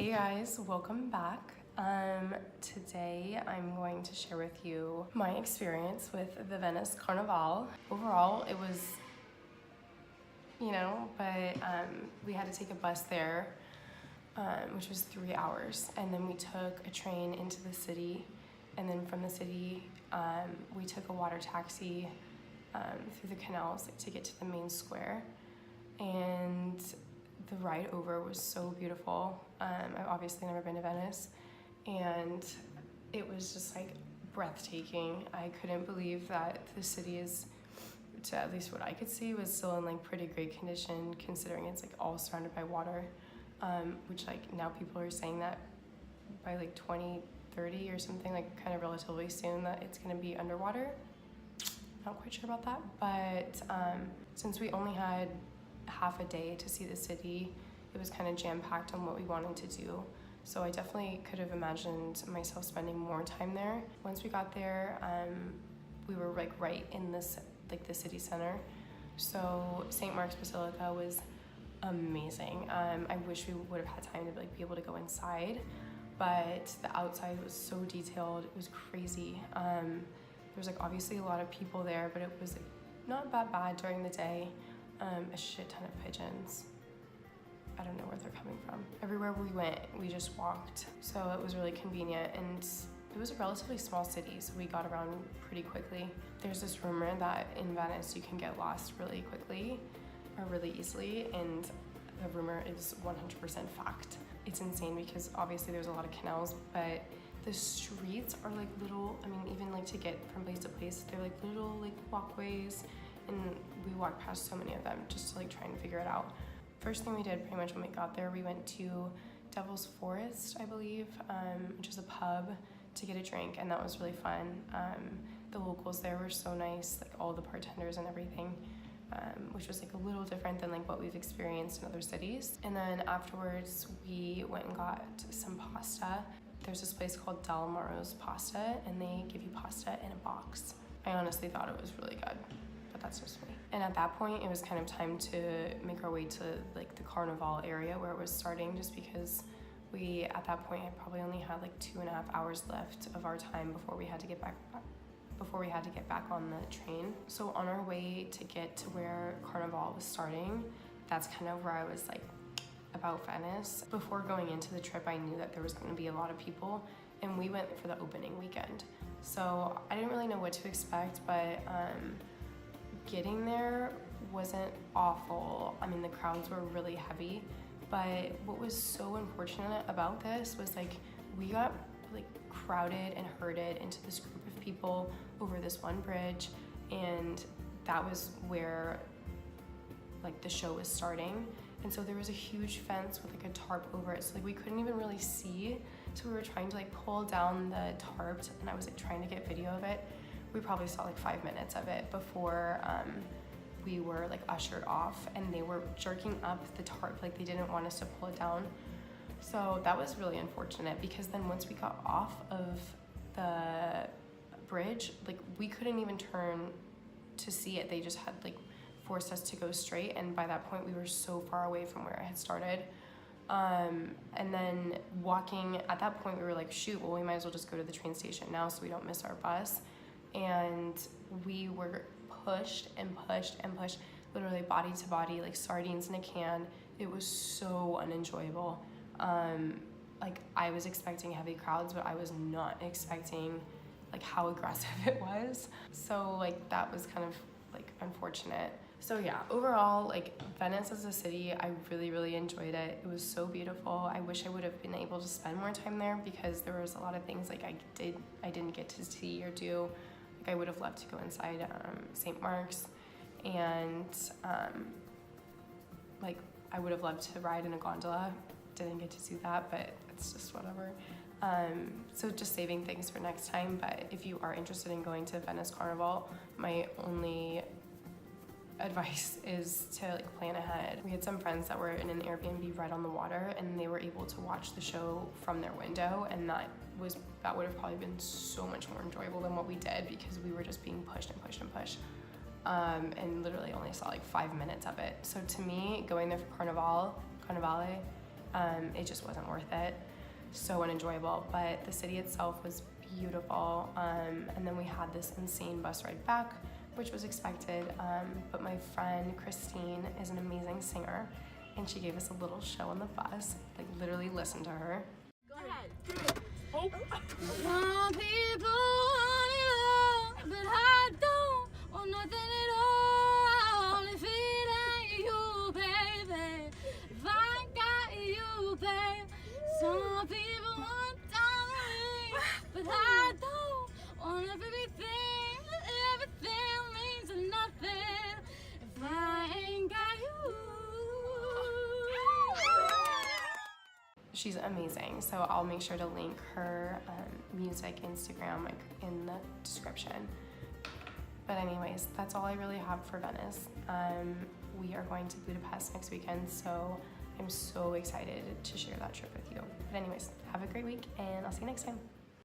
Hey guys, welcome back. Today I'm going to share with you my experience with the Venice Carnivale. Overall, it was, but we had to take a bus there, which was 3 hours, and then we took a train into the city, and then from the city, we took a water taxi through the canals to get to the main square, and the ride over was so beautiful. I've obviously never been to Venice, and it was just like breathtaking. I couldn't believe that the city is, to at least what I could see, was still in like pretty great condition considering it's like all surrounded by water, which like now people are saying that by like 2030 or something, like kind of relatively soon, that it's gonna be underwater. Not quite sure about that, but since we only had half a day to see the city, it was kind of jam-packed on what we wanted to do. So I definitely could have imagined myself spending more time there. Once we got there, we were like right in this, like the city center. So St. Mark's Basilica was amazing. I wish we would have had time to like be able to go inside, but the outside was so detailed. It was crazy. There was like obviously a lot of people there, but it was not that bad during the day. A shit ton of pigeons. I don't know where they're coming from. Everywhere we went, we just walked. So it was really convenient, and it was a relatively small city, so we got around pretty quickly. There's this rumor that in Venice you can get lost really quickly or really easily, and the rumor is 100% fact. It's insane because obviously there's a lot of canals, but the streets are like little, even like to get from place to place, they're like little like walkways, and we walked past so many of them just to like try and figure it out. First thing we did pretty much when we got there, we went to Devil's Forest, I believe, which is a pub, to get a drink, and that was really fun. The locals there were so nice, like all the bartenders and everything, which was like a little different than like what we've experienced in other cities. And then afterwards we went and got some pasta. There's this place called Moro's Pasta, and they give you pasta in a box. I honestly thought it was really good, but that's just me. And at that point, it was kind of time to make our way to like the Carnivale area where it was starting, just because we, at that point, had probably only had like 2.5 hours left of our time before we had to get back on the train. So on our way to get to where Carnivale was starting, that's kind of where I was like, about Venice. Before going into the trip, I knew that there was going to be a lot of people, and we went for the opening weekend. So I didn't really know what to expect, but getting there wasn't awful. The crowds were really heavy, but what was so unfortunate about this was like we got like crowded and herded into this group of people over this one bridge, and that was where like the show was starting. And so there was a huge fence with like a tarp over it, so like we couldn't even really see. So we were trying to like pull down the tarp, and I was like trying to get video of it. We probably saw like 5 minutes of it before we were like ushered off, and they were jerking up the tarp, like they didn't want us to pull it down. So that was really unfortunate, because then once we got off of the bridge, like we couldn't even turn to see it. They just had like forced us to go straight, and by that point we were so far away from where I had started. And then walking, at that point we were like, shoot, well we might as well just go to the train station now so we don't miss our bus. And we were pushed and pushed and pushed, literally body to body, like sardines in a can. It was so unenjoyable. Like I was expecting heavy crowds, but I was not expecting like how aggressive it was. So like that was kind of like unfortunate. So yeah, overall, like Venice as a city, I really, really enjoyed it. It was so beautiful. I wish I would have been able to spend more time there, because there was a lot of things like I didn't get to see or do. Like I would have loved to go inside St. Mark's, and like I would have loved to ride in a gondola. Didn't get to do that, but it's just whatever. So just saving things for next time. But if you are interested in going to Venice Carnivale, my only advice is to like plan ahead. We had some friends that were in an Airbnb right on the water, and they were able to watch the show from their window, and that would have probably been so much more enjoyable than what we did, because we were just being pushed and pushed and pushed, and literally only saw like 5 minutes of it. So to me, going there for Carnivale, it just wasn't worth it. So unenjoyable, but the city itself was beautiful. And then we had this insane bus ride back, which was expected. But my friend Kristine is an amazing singer, and she gave us a little show on the bus. Like, literally listen to her. Go ahead. Oh. Some people want it all, but I don't want nothing at all. If it ain't you, baby, if I ain't got you, baby. Some people want diamonds, but I don't want everything. Everything means nothing if I ain't got you. She's amazing, so I'll make sure to link her music Instagram like in the description. But anyways, that's all I really have for Venice. We are going to Budapest next weekend, so I'm so excited to share that trip with you. But anyways, have a great week, and I'll see you next time.